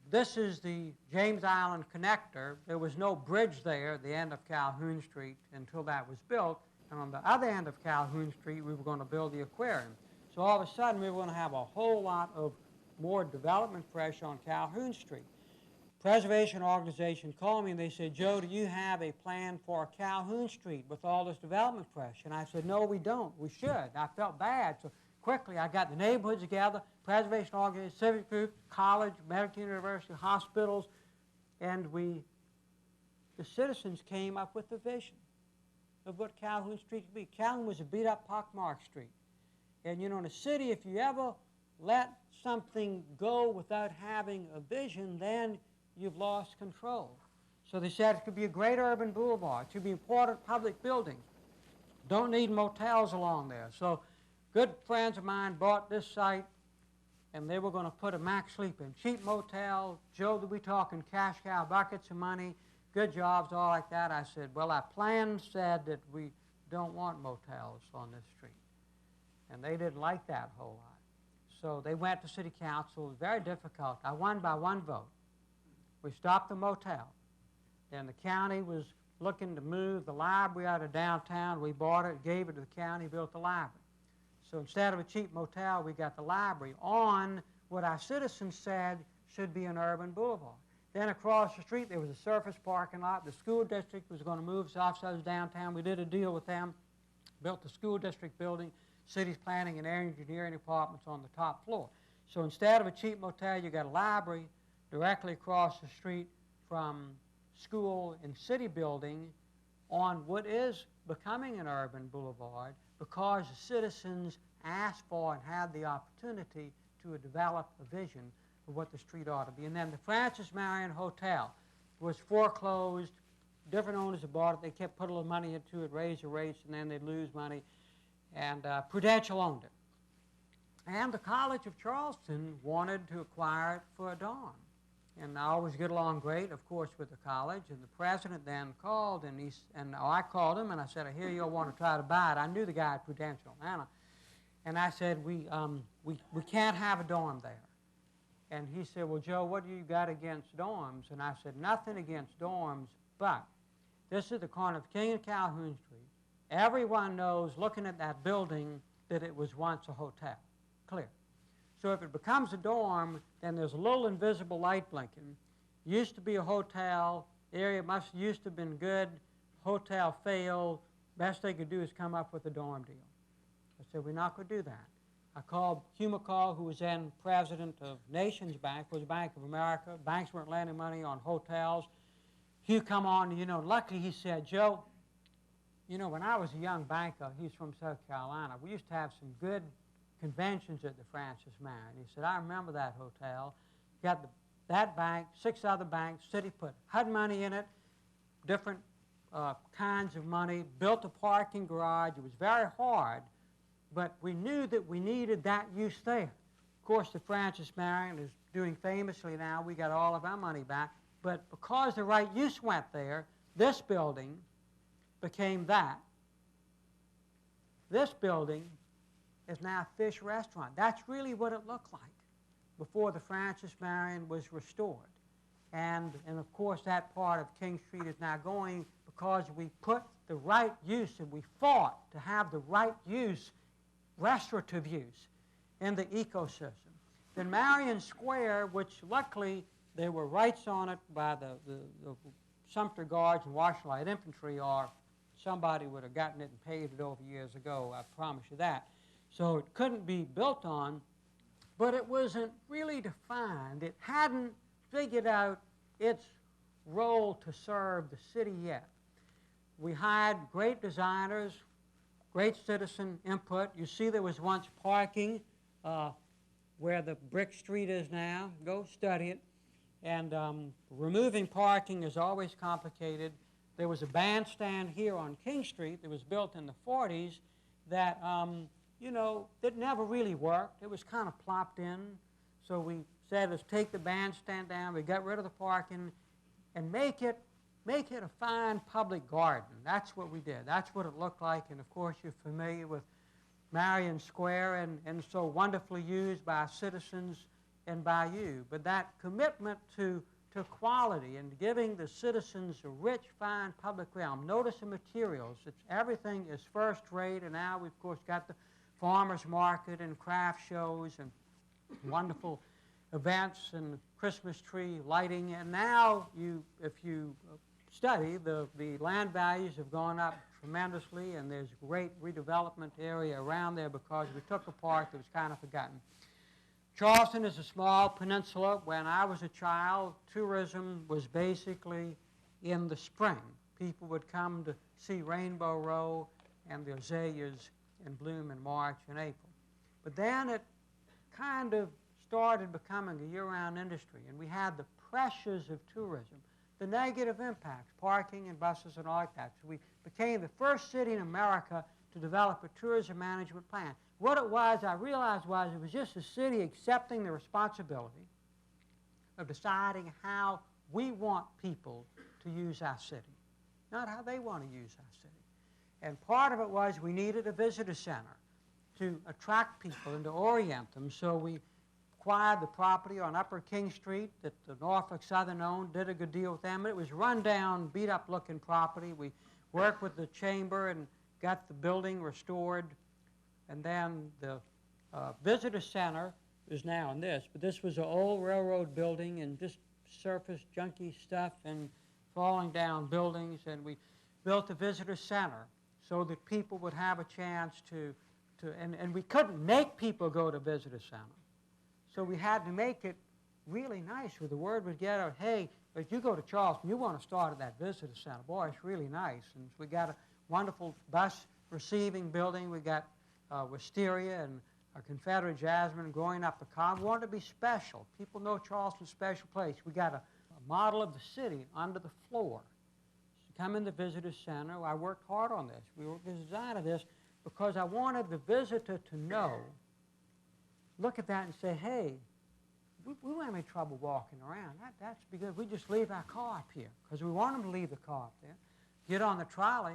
This is the James Island connector. There was no bridge there at the end of Calhoun Street until that was built. And on the other end of Calhoun Street, we were going to build the aquarium. So all of a sudden, we were going to have a whole lot of more development pressure on Calhoun Street. Preservation organization called me and they said, Joe, do you have a plan for Calhoun Street with all this development pressure? And I said, no, we don't. We should. I felt bad. So quickly, I got the neighborhoods together, preservation organization, civic group, college, medical university, hospitals, and the citizens came up with a vision of what Calhoun Street could be. Calhoun was a beat-up, pockmarked street. And in a city, if you ever let something go without having a vision, then you've lost control. So they said it could be a great urban boulevard. It should be important public buildings. Don't need motels along there. So good friends of mine bought this site, and they were going to put a max sleep in. Cheap motel. Joe, that we talking cash cow, buckets of money, good jobs, all like that. I said, well, our plan said that we don't want motels on this street. And they didn't like that a whole lot. So they went to city council. It was very difficult. I won by 1 vote. We stopped the motel. And the county was looking to move the library out of downtown. We bought it, gave it to the county, built the library. So instead of a cheap motel, we got the library on what our citizens said should be an urban boulevard. Then across the street, there was a surface parking lot. The school district was going to move its offices downtown. We did a deal with them, built the school district building, city's planning and engineering departments on the top floor. So instead of a cheap motel, you got a library directly across the street from school and city building on what is becoming an urban boulevard because the citizens asked for and had the opportunity to develop a vision of what the street ought to be. And then the Francis Marion Hotel was foreclosed. Different owners had bought it. They kept putting a little money into it, raise the rates, and then they'd lose money. And Prudential owned it. And the College of Charleston wanted to acquire it for a dorm. And I always get along great, of course, with the college. And the president then called, and I called him, and I said, I hear you'll want to try to buy it. I knew the guy at Prudential, Atlanta. And I said, we can't have a dorm there. And he said, well, Joe, what do you got against dorms? And I said, nothing against dorms, but this is the corner of King and Calhoun Street. Everyone knows, looking at that building, that it was once a hotel. Clear. So if it becomes a dorm, then there's a little invisible light blinking. Used to be a hotel. Area used to have been good. Hotel failed. Best they could do is come up with a dorm deal. I said, we're not going to do that. I called Hugh McCall, who was then president of Nations Bank, was Bank of America. Banks weren't lending money on hotels. Hugh come on, luckily he said, Joe, when I was a young banker, he's from South Carolina, we used to have some good conventions at the Francis Marion. He said, I remember that hotel. Got that bank, 6 other banks, city put HUD money in it, different kinds of money, built a parking garage. It was very hard, but we knew that we needed that use there. Of course, the Francis Marion is doing famously now. We got all of our money back. But because the right use went there, this building became that. This building is now a fish restaurant. That's really what it looked like before the Francis Marion was restored. And of course, that part of King Street is now going because we put the right use, and we fought to have the right use, restorative use, in the ecosystem. Then Marion Square, which luckily there were rights on it by the Sumter Guards and Washington Light Infantry, or somebody would have gotten it and paved it over years ago, I promise you that. So it couldn't be built on, but it wasn't really defined. It hadn't figured out its role to serve the city yet. We hired great designers, great citizen input. You see there was once parking where the brick street is now. Go study it. And removing parking is always complicated. There was a bandstand here on King Street that was built in the 40s that, that never really worked. It was kind of plopped in. So we said, let's take the bandstand down. We got rid of the parking and make it a fine public garden. That's what we did. That's what it looked like. And, of course, you're familiar with Marion Square and so wonderfully used by citizens and by you. But that commitment to quality and giving the citizens a rich, fine public realm. Notice the materials. Everything is first rate, and now we've, of course, got the farmers market and craft shows and wonderful events and Christmas tree lighting. And now, if you study, the land values have gone up tremendously, and there's a great redevelopment area around there because we took a part that was kind of forgotten. Charleston is a small peninsula. When I was a child, tourism was basically in the spring. People would come to see Rainbow Row and the azaleas in bloom in March and April. But then it kind of started becoming a year-round industry, and we had the pressures of tourism, the negative impacts, parking and buses and all like that. So we became the first city in America to develop a tourism management plan. What it was, I realized, was it was just the city accepting the responsibility of deciding how we want people to use our city, not how they want to use our city. And part of it was we needed a visitor center to attract people and to orient them. So we acquired the property on Upper King Street that the Norfolk Southern owned, did a good deal with them. It was run-down, beat-up-looking property. We worked with the chamber and got the building restored. And then the visitor center is now in this. But this was an old railroad building and just surface junky stuff and falling down buildings. And we built a visitor center so that people would have a chance to and we couldn't make people go to visitor center. So we had to make it really nice where the word would get out, hey, if you go to Charleston, you want to start at that visitor center. Boy, it's really nice. And we got a wonderful bus receiving building. We got wisteria and a Confederate jasmine growing up the cob. We wanted to be special. People know Charleston's a special place. We got a model of the city under the floor. So come in the visitor center. I worked hard on this. We worked the design of this because I wanted the visitor to know, look at that and say, hey, we won't have any trouble walking around. That's because we just leave our car up here because we want them to leave the car up there. Get on the trolley,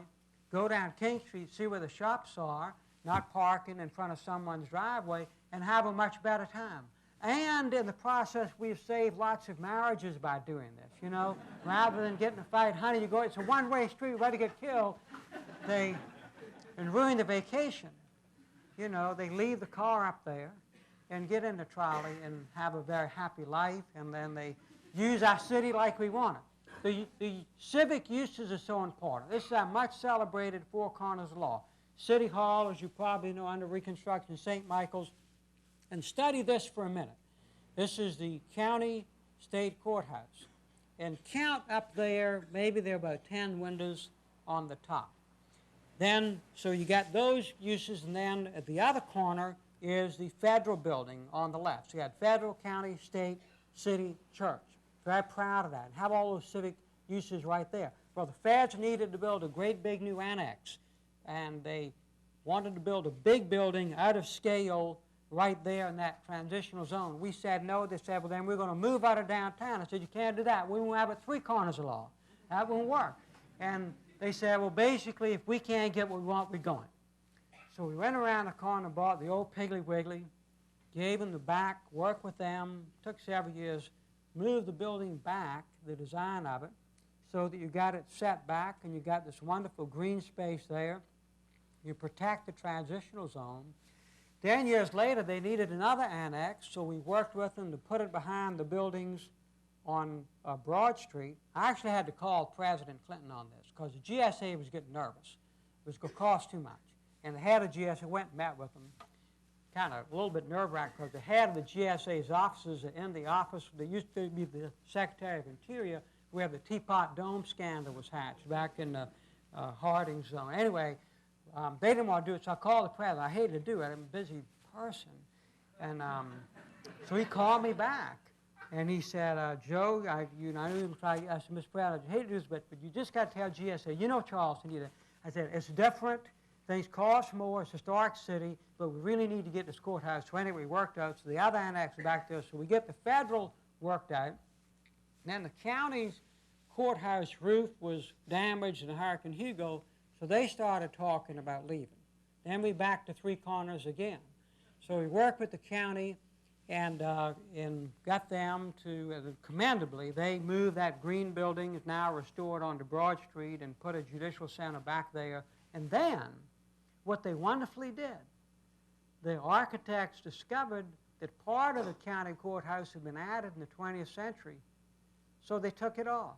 go down King Street, see where the shops are, not parking in front of someone's driveway, and have a much better time. And in the process, we've saved lots of marriages by doing this, you know. Rather than getting a fight, honey, you go, it's a one-way street, ready to get killed, and ruin the vacation. You know, they leave the car up there and get in the trolley and have a very happy life, and then they use our city like we want it. The civic uses are so important. This is our much celebrated Four Corners law. City Hall, as you probably know, under reconstruction, St. Michael's. And study this for a minute. This is the county state courthouse. And count up there, maybe there are about 10 windows on the top. Then, so you got those uses, and then at the other corner is the federal building on the left. So you got federal, county, state, city, church. Very proud of that, and have all those civic uses right there. Well, the feds needed to build a great big new annex, and they wanted to build a big building out of scale right there in that transitional zone. We said no. They said, well, then we're going to move out of downtown. I said, you can't do that. We won't have it three corners of law. That won't work. And they said, well, basically, if we can't get what we want, we're going. So we went around the corner, bought the old Piggly Wiggly, gave them the back, worked with them, took several years, moved the building back, the design of it, so that you got it set back and you got this wonderful green space there. You protect the transitional zone. 10 years later, they needed another annex, so we worked with them to put it behind the buildings on Broad Street. I actually had to call President Clinton on this because the GSA was getting nervous. It was going to cost too much. And the head of GSA went and met with them, kind of a little bit nerve-wracking because the head of the GSA's offices are in the office. There used to be the Secretary of Interior, where the Teapot Dome scandal was hatched back in the Harding zone. Anyway, they didn't want to do it, so I called the president. I hated to do it. I'm a busy person. And so he called me back, and he said, Joe, I said, Mr. President, I hate to do this, but you just got to tell GSA, you know Charleston. I said, it's different. Things cost more. It's a historic city, but we really need to get this courthouse. So anyway, we worked out. So the other annex is back there. So we get the federal worked out. And then the county's courthouse roof was damaged in Hurricane Hugo, so they started talking about leaving. Then we back to three corners again. So we worked with the county and got them to, commendably, they moved that green building, is now restored onto Broad Street, and put a judicial center back there. And then, what they wonderfully did, the architects discovered that part of the county courthouse had been added in the 20th century, so they took it off.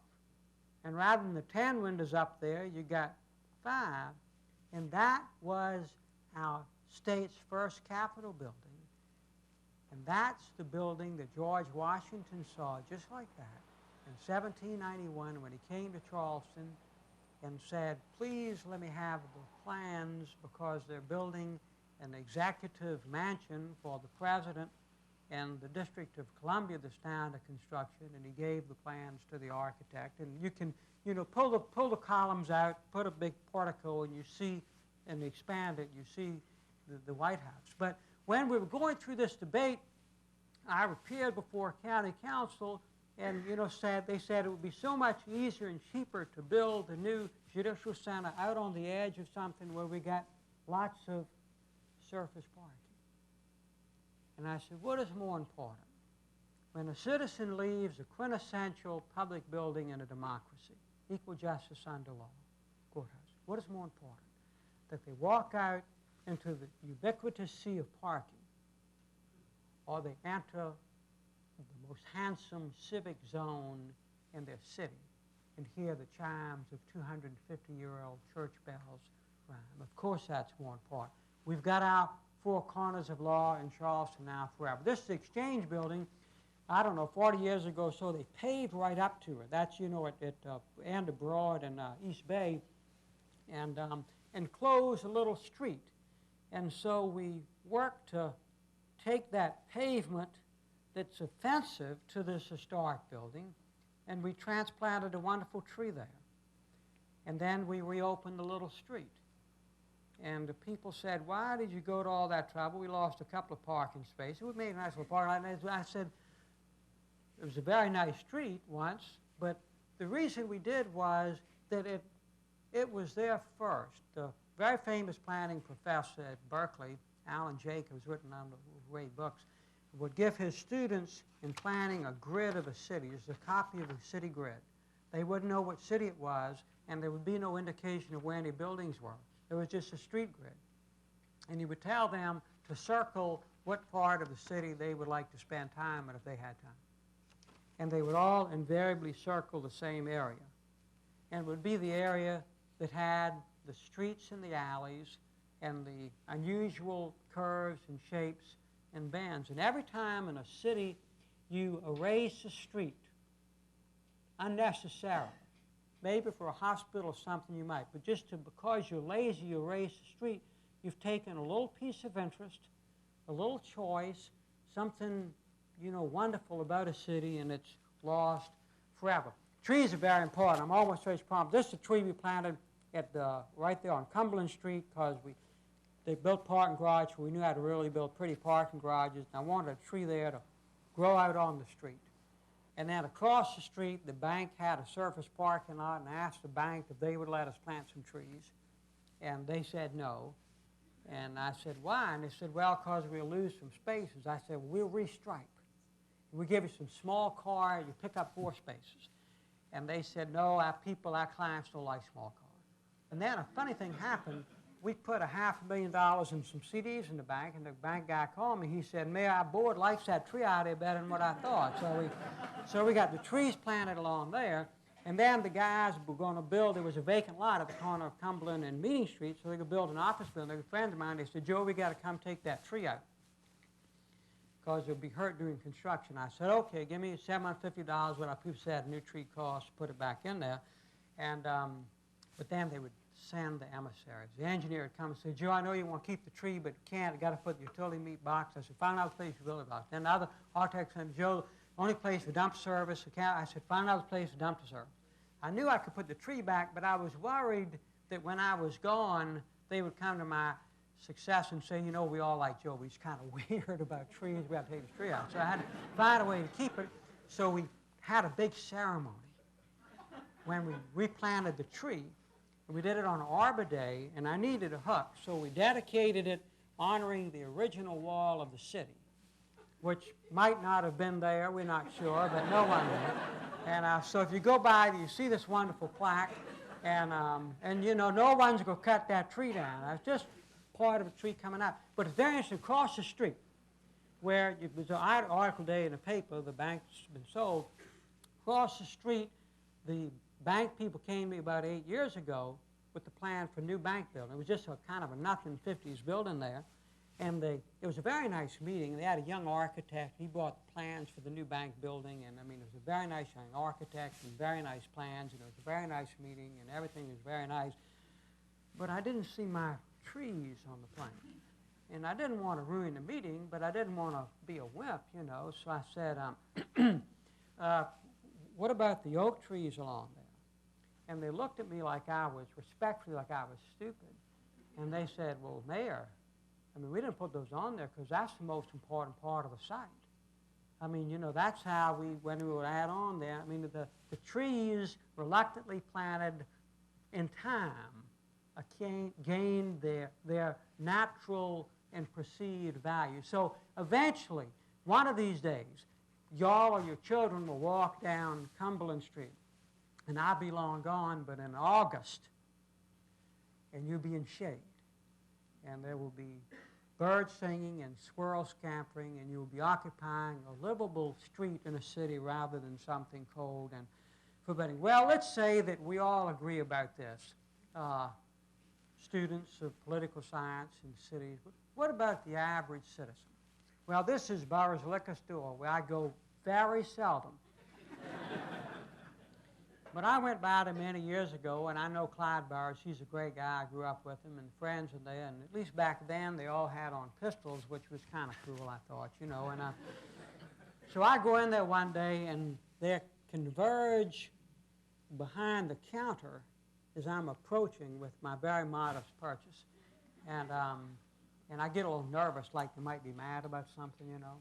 And rather than the 10 windows up there, you got 5, and that was our state's first Capitol building. And that's the building that George Washington saw just like that in 1791 when he came to Charleston and said, please let me have the plans because they're building an executive mansion for the president in the District of Columbia that's now under construction, and he gave the plans to the architect. And you can, pull the columns out, put a big portico, and you see, and expand it, you see the White House. But when we were going through this debate, I appeared before county council, and they said it would be so much easier and cheaper to build a new judicial center out on the edge of something where we got lots of surface parking. And I said, what is more important? When a citizen leaves a quintessential public building in a democracy, equal justice under law, courthouse, what is more important? That they walk out into the ubiquitous sea of parking, or they enter the most handsome civic zone in their city and hear the chimes of 250-year-old church bells rhyme. Of course that's more important. We've got our four corners of law in Charleston now forever. This is the Exchange building. I don't know, 40 years ago or so, they paved right up to it. That's, you know, at Ann Broad and East Bay, and closed a little street. And so we worked to take that pavement that's offensive to this historic building, and we transplanted a wonderful tree there. And then we reopened the little street. And the people said, why did you go to all that trouble? We lost a couple of parking spaces. We made a nice little parking lot. And I said, it was a very nice street once, but the reason we did was that it was there first. The very famous planning professor at Berkeley, Alan Jacobs, written on the great books, would give his students in planning a grid of a city. It's a copy of a city grid. They wouldn't know what city it was, and there would be no indication of where any buildings were. It was just a street grid. And he would tell them to circle what part of the city they would like to spend time in if they had time. And they would all invariably circle the same area. And it would be the area that had the streets and the alleys and the unusual curves and shapes and bends. And every time in a city you erase a street unnecessarily, maybe for a hospital or something you might, but just because you're lazy, you erase the street, you've taken a little piece of interest, a little choice, something, you know, wonderful about a city, and it's lost forever. Trees are very important. I'm almost ready to promise. This is a tree we planted at right there on Cumberland Street, because they built parking garage, so we knew how to really build pretty parking garages. And I wanted a tree there to grow out on the street. And then across the street, the bank had a surface parking lot, and I asked the bank if they would let us plant some trees. And they said no. And I said, why? And they said, well, because we'll lose some spaces. I said, well, we'll restripe. We'll give you some small car, you pick up 4 spaces. And they said, no, our clients don't like small cars. And then a funny thing happened. We put $500,000 in some CDs in the bank, and the bank guy called me. He said, Mayor, our board likes that tree out there better than what I thought. So we got the trees planted along there, and then the guys were going to build, there was a vacant lot at the corner of Cumberland and Meeting Street, so they could build an office building. A friend of mine, they said, Joe, we got to come take that tree out, because it'll be hurt during construction. I said, okay, give me $750, what our people said, new tree cost, put it back in there. And, but then they would send the emissaries. The engineer would come and say, Joe, I know you want to keep the tree, but you can't. You got to put the utility meat box. I said, find another place to build a box. Then the other architect said, Joe, only place for dump service. I said, find another place for dump service. I knew I could put the tree back, but I was worried that when I was gone, they would come to my success and say, you know, we all like Joe. He's kind of weird about trees. We have to take the tree out. So I had to find a way to keep it. So we had a big ceremony when we replanted the tree. We did it on Arbor Day, and I needed a hook, so we dedicated it honoring the original wall of the city, which might not have been there, we're not sure, but no one knew. And so if you go by, you see this wonderful plaque, and you know, no one's going to cut that tree down. It's just part of a tree coming out. But it's very interesting, across the street, where it was an article day in the paper, the bank's been sold, across the street, the bank people came to me about 8 years ago with the plan for a new bank building. It was just a kind of a nothing 50s building there. And it was a very nice meeting. They had a young architect. He brought the plans for the new bank building. And I mean, it was a very nice young architect and very nice plans. And it was a very nice meeting, and everything was very nice. But I didn't see my trees on the plan. And I didn't want to ruin the meeting, but I didn't want to be a wimp, you know. So I said, what about the oak trees along there? And they looked at me like I was, respectfully, like I was stupid. And they said, well, Mayor, I mean, we didn't put those on there because that's the most important part of the site. I mean, you know, that's how when we would add on there, I mean, the trees reluctantly planted in time gained their natural and perceived value. So eventually, one of these days, y'all or your children will walk down Cumberland Street, and I'll be long gone, but in August, and you'll be in shade, and there will be birds singing and squirrels scampering, and you'll be occupying a livable street in a city rather than something cold and forbidding. Well, let's say that we all agree about this. students of political science in cities. But what about the average citizen? Well, this is Burr's Liquor Store, where I go very seldom. But I went by there many years ago, and I know Clyde Burris. He's a great guy. I grew up with him, and friends are there. And at least back then, they all had on pistols, which was kind of cool, I thought, you know. And so I go in there one day, and they converge behind the counter as I'm approaching with my very modest purchase. And I get a little nervous, like they might be mad about something, you know.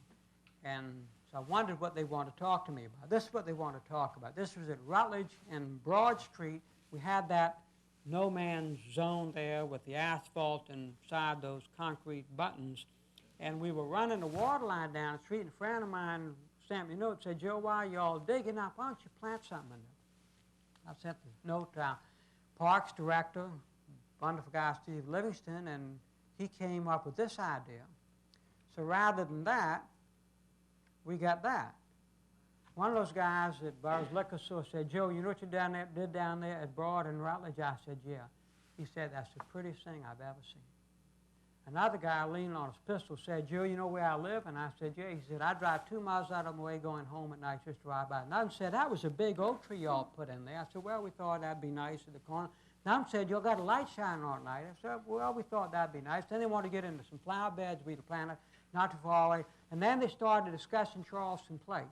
And so I wondered what they wanted to talk to me about. This is what they wanted to talk about. This was at Rutledge and Broad Street. We had that no man's zone there with the asphalt inside those concrete buttons. And we were running the water line down the street, and a friend of mine sent me a note and said, Joe, why are you all digging up? Why don't you plant something in there? I sent the note to our Parks Director, wonderful guy Steve Livingston, and he came up with this idea. So rather than that, we got that. One of those guys at Burr's Liquor Store said, Joe, you know what you did down there at Broad and Rutledge? I said, yeah. He said, that's the prettiest thing I've ever seen. Another guy leaning on his pistol said, Joe, you know where I live? And I said, yeah. He said, I drive 2 miles out of my way going home at night just to ride by. Another said, that was a big oak tree y'all put in there. I said, well, we thought that'd be nice at the corner. Another said, y'all got a light shining on at night. I said, well, we thought that'd be nice. Then they wanted to get into some flower beds we'd planted not too far away. And then they started discussing Charleston Place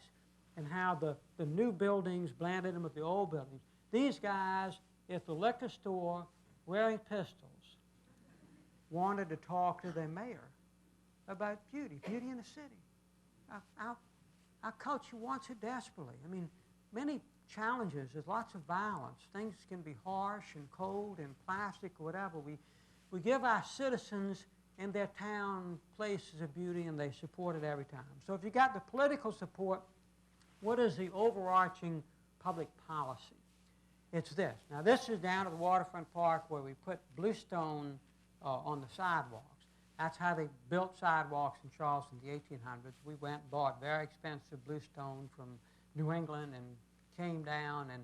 and how the new buildings blended in with the old buildings. These guys at the liquor store wearing pistols wanted to talk to their mayor about beauty in the city. Our culture wants it desperately. I mean, many challenges. There's lots of violence. Things can be harsh and cold and plastic or whatever. We give our citizens in their town places of beauty, and they support it every time. So if you got the political support, what is the overarching public policy? It's this. Now, this is down at the waterfront park where we put bluestone on the sidewalks. That's how they built sidewalks in Charleston in the 1800s. We went and bought very expensive bluestone from New England and came down, and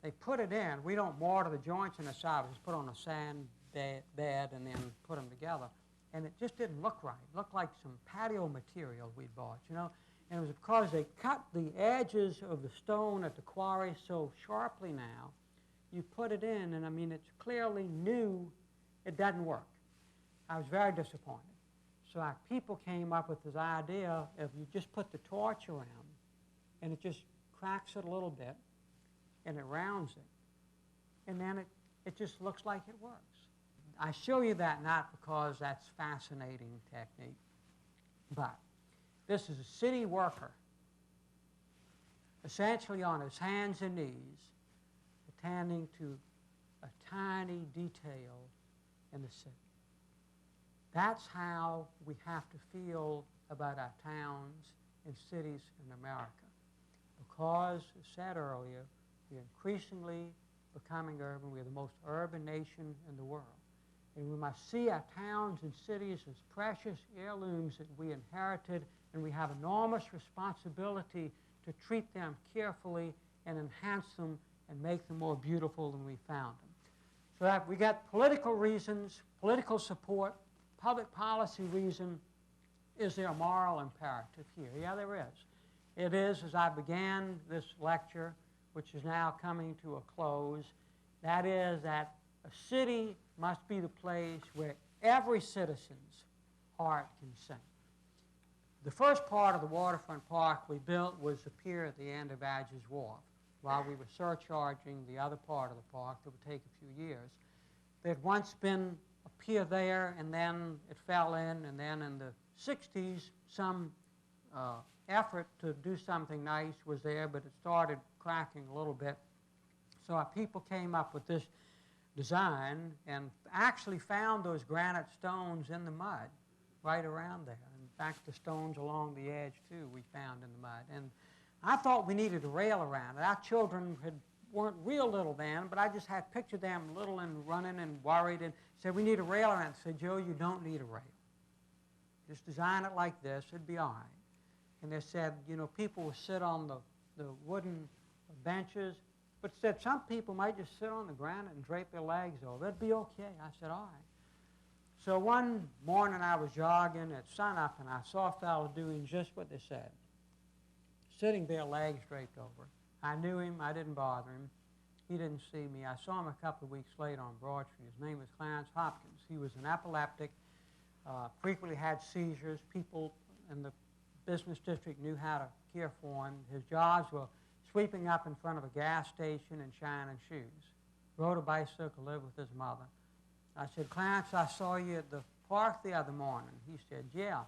they put it in. We don't mortar the joints in the side. We just put on a sand bed and then put them together. And it just didn't look right. It looked like some patio material we'd bought, you know. And it was because they cut the edges of the stone at the quarry so sharply now. You put it in, and I mean, it's clearly new. It doesn't work. I was very disappointed. So our people came up with this idea of you just put the torch around, and it just cracks it a little bit, and it rounds it. And then it just looks like it works. I show you that not because that's fascinating technique, but this is a city worker essentially on his hands and knees attending to a tiny detail in the city. That's how we have to feel about our towns and cities in America. Because, as said earlier, we're increasingly becoming urban. We're the most urban nation in the world. And we must see our towns and cities as precious heirlooms that we inherited, and we have enormous responsibility to treat them carefully and enhance them and make them more beautiful than we found them. So that we got political reasons, political support, public policy reason. Is there a moral imperative here? Yeah, there is. It is, as I began this lecture, which is now coming to a close, that is that a city must be the place where every citizen's heart can sing. The first part of the waterfront park we built was a pier at the end of Badger's Wharf, while we were surcharging the other part of the park that would take a few years. There had once been a pier there, and then it fell in, and then in the 60s, some effort to do something nice was there, but it started cracking a little bit. So our people came up with this design and actually found those granite stones in the mud right around there. In fact, the stones along the edge, too, we found in the mud. And I thought we needed a rail around it. Our children weren't real little then, but I just had pictured them little and running and worried and said, we need a rail around it. I said, Joe, you don't need a rail. Just design it like this, it'd be all right. And they said, you know, people will sit on the wooden benches, but said some people might just sit on the granite and drape their legs over. It'd be okay. I said, all right. So one morning I was jogging at sunup, and I saw a fellow doing just what they said, sitting there, legs draped over. I knew him. I didn't bother him. He didn't see me. I saw him a couple of weeks later on Broad Street. His name was Clarence Hopkins. He was an epileptic, frequently had seizures. People in the business district knew how to care for him. His jobs were sweeping up in front of a gas station and shining shoes. Rode a bicycle, lived with his mother. I said, Clarence, I saw you at the park the other morning. He said, yeah.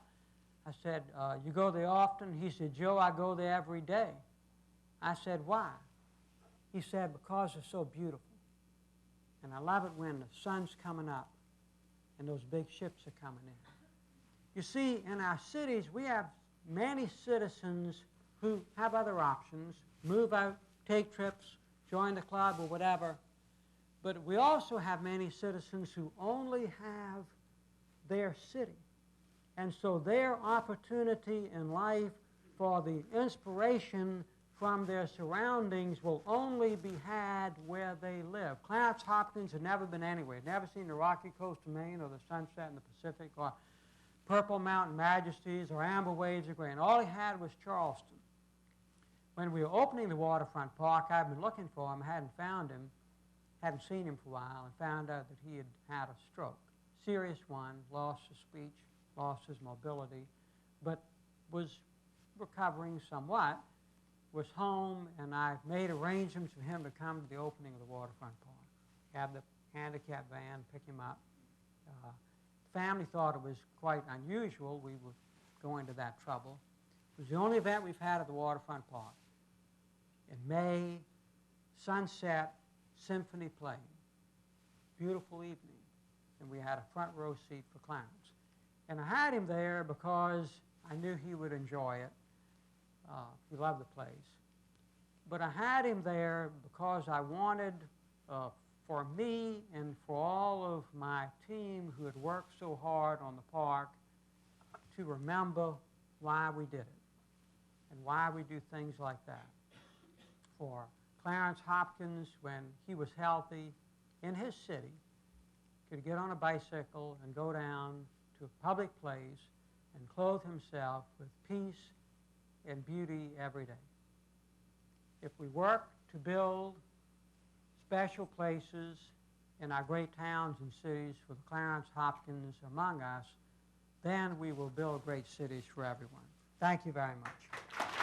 I said, you go there often? He said, Joe, I go there every day. I said, why? He said, because it's so beautiful. And I love it when the sun's coming up and those big ships are coming in. You see, in our cities, we have many citizens who have other options, move out, take trips, join the club or whatever. But we also have many citizens who only have their city. And so their opportunity in life for the inspiration from their surroundings will only be had where they live. Clarence Hopkins had never been anywhere. Never seen the Rocky Coast of Maine or the sunset in the Pacific or Purple Mountain Majesties or Amber Waves of Grain. All he had was Charleston. When we were opening the waterfront park, I'd been looking for him, hadn't found him, hadn't seen him for a while, and found out that he had had a stroke. Serious one, lost his speech, lost his mobility, but was recovering somewhat, was home, and I made arrangements for him to come to the opening of the waterfront park. Have the handicap van pick him up. The family thought it was quite unusual we were going to that trouble. It was the only event we've had at the waterfront park. In May, sunset, symphony playing, beautiful evening, and we had a front row seat for Clarence. And I had him there because I knew he would enjoy it. He loved the place. But I had him there because I wanted, for me and for all of my team who had worked so hard on the park, to remember why we did it and why we do things like that. For Clarence Hopkins, when he was healthy in his city, could get on a bicycle and go down to a public place and clothe himself with peace and beauty every day. If we work to build special places in our great towns and cities for the Clarence Hopkins among us, then we will build great cities for everyone. Thank you very much.